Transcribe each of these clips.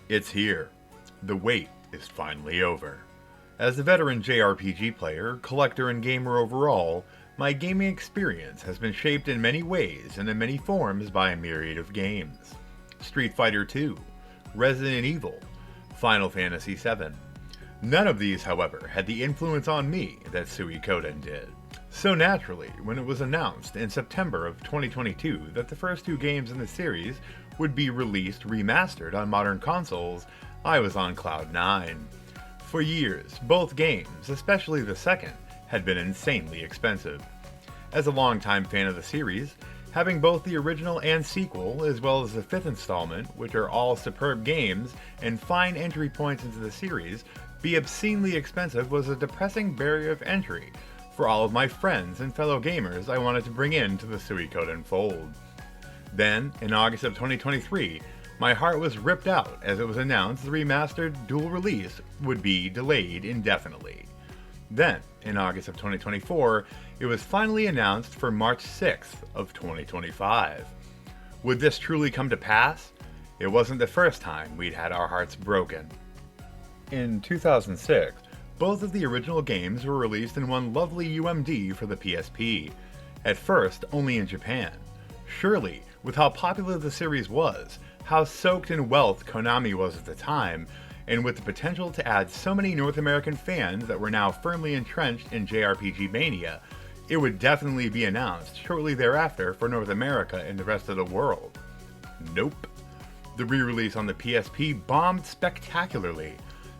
It's here. The wait is finally over. As a veteran JRPG player, collector, and gamer overall, my gaming experience has been shaped in many ways and in many forms by a myriad of games. Street Fighter II, Resident Evil, Final Fantasy VII. None of these, however, had the influence on me that Suikoden did. So naturally, when it was announced in September of 2022 that the first two games in the series would be released remastered on modern consoles, I was on cloud nine. For years, both games, especially the second, had been insanely expensive. As a longtime fan of the series, having both the original and sequel, as well as the fifth installment, which are all superb games and fine entry points into the series, be obscenely expensive was a depressing barrier of entry for all of my friends and fellow gamers I wanted to bring into the Suikoden fold. Then, in August of 2023, my heart was ripped out as it was announced the remastered dual release would be delayed indefinitely. Then, in August of 2024, it was finally announced for March 6th of 2025. Would this truly come to pass? It wasn't the first time we'd had our hearts broken. In 2006, both of the original games were released in one lovely UMD for the PSP, at first only in Japan. Surely, with how popular the series was, how soaked in wealth Konami was at the time, and with the potential to add so many North American fans that were now firmly entrenched in JRPG mania, it would definitely be announced shortly thereafter for North America and the rest of the world. Nope. The re-release on the PSP bombed spectacularly,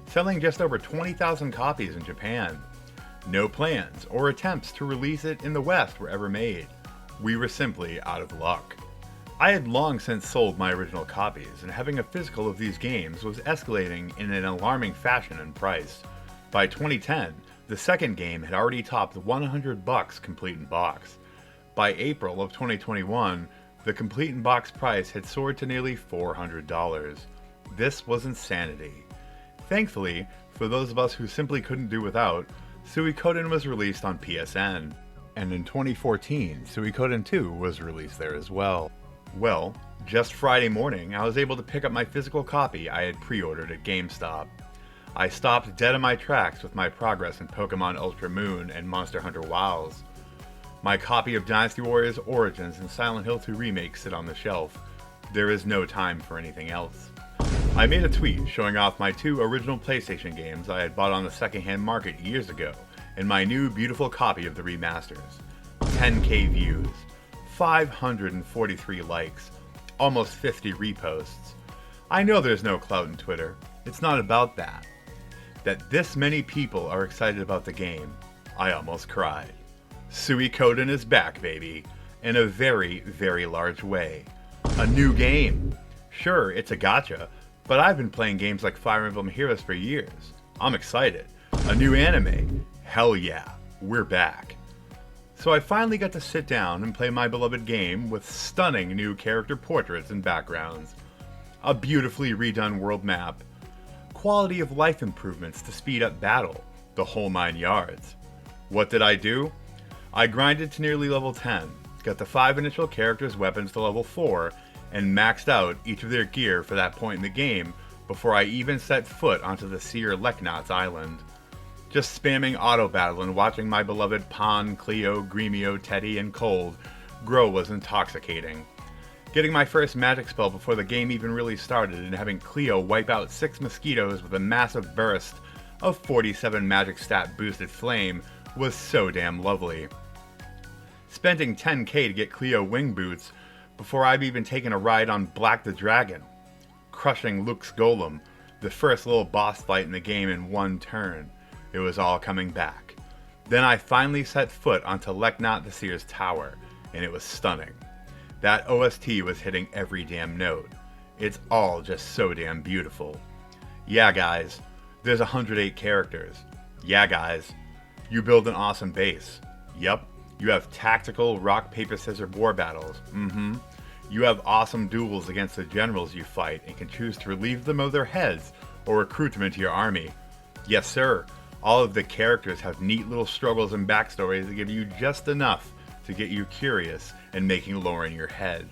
selling just over 20,000 copies in Japan. No plans or attempts to release it in the West were ever made. We were simply out of luck. I had long since sold my original copies, and having a physical of these games was escalating in an alarming fashion in price. By 2010, the second game had already topped $100 complete in box. By April of 2021, the complete in box price had soared to nearly $400. This was insanity. Thankfully, for those of us who simply couldn't do without, Suikoden was released on PSN, and in 2014, Suikoden II was released there as well. Well, just Friday morning, I was able to pick up my physical copy I had pre-ordered at GameStop. I stopped dead in my tracks with my progress in Pokemon Ultra Moon and Monster Hunter Wilds. My copy of Dynasty Warriors Origins and Silent Hill 2 Remake sit on the shelf. There is no time for anything else. I made a tweet showing off my two original PlayStation games I had bought on the secondhand market years ago, and my new beautiful copy of the remasters. 10k views, 543 likes, almost 50 reposts. I know there's no clout in Twitter. It's not about that. That this many people are excited about the game, I almost cried. Suikoden is back, baby, in a very, very large way. A new game. Sure, it's a gacha, but I've been playing games like Fire Emblem Heroes for years. I'm excited. A new anime. Hell yeah, we're back. So I finally got to sit down and play my beloved game with stunning new character portraits and backgrounds. A beautifully redone world map. Quality of life improvements to speed up battle. The whole 9 yards. What did I do? I grinded to nearly level 10, got the 5 initial characters' weapons to level 4, and maxed out each of their gear for that point in the game before I even set foot onto the Seer Leknot's island. Just spamming auto battle and watching my beloved Pon, Cleo, Gremio, Teddy, and Cold grow was intoxicating. Getting my first magic spell before the game even really started and having Cleo wipe out 6 mosquitoes with a massive burst of 47 magic stat boosted flame was so damn lovely. Spending 10k to get Cleo wing boots before I've even taken a ride on Black the Dragon. Crushing Luke's Golem, the first little boss fight in the game in one turn. It was all coming back. Then I finally set foot onto Leknot the Seer's tower, and it was stunning. That OST was hitting every damn note. It's all just so damn beautiful. Yeah guys, there's 108 characters. Yeah guys, you build an awesome base. Yup, you have tactical rock, paper, scissors war battles. You have awesome duels against the generals you fight and can choose to relieve them of their heads or recruit them into your army. Yes sir, all of the characters have neat little struggles and backstories that give you just enough to get you curious and making lore in your head.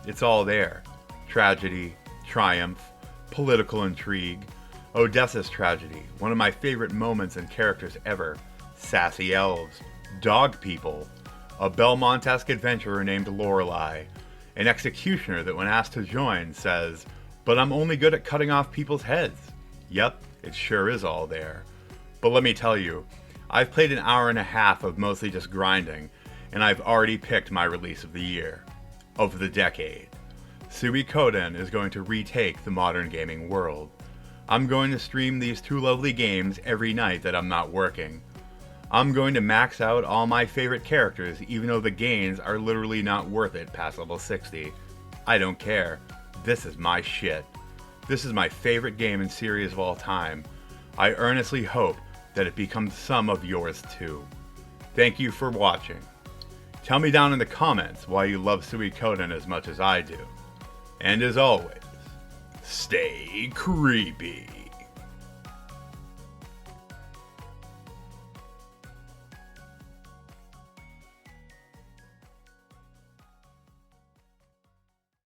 It's all there. Tragedy, triumph, political intrigue, Odessa's tragedy, one of my favorite moments and characters ever, sassy elves, dog people, a Belmont-esque adventurer named Lorelei, an executioner that when asked to join says, "But I'm only good at cutting off people's heads." Yep, it sure is all there. But let me tell you, I've played an hour and a half of mostly just grinding, and I've already picked my release of the year, of the decade. Suikoden is going to retake the modern gaming world. I'm going to stream these two lovely games every night that I'm not working. I'm going to max out all my favorite characters even though the gains are literally not worth it past level 60. I don't care. This is my shit. This is my favorite game and series of all time. I earnestly hope that it becomes some of yours too. Thank you for watching. Tell me down in the comments why you love Suikoden as much as I do. And as always, stay creepy.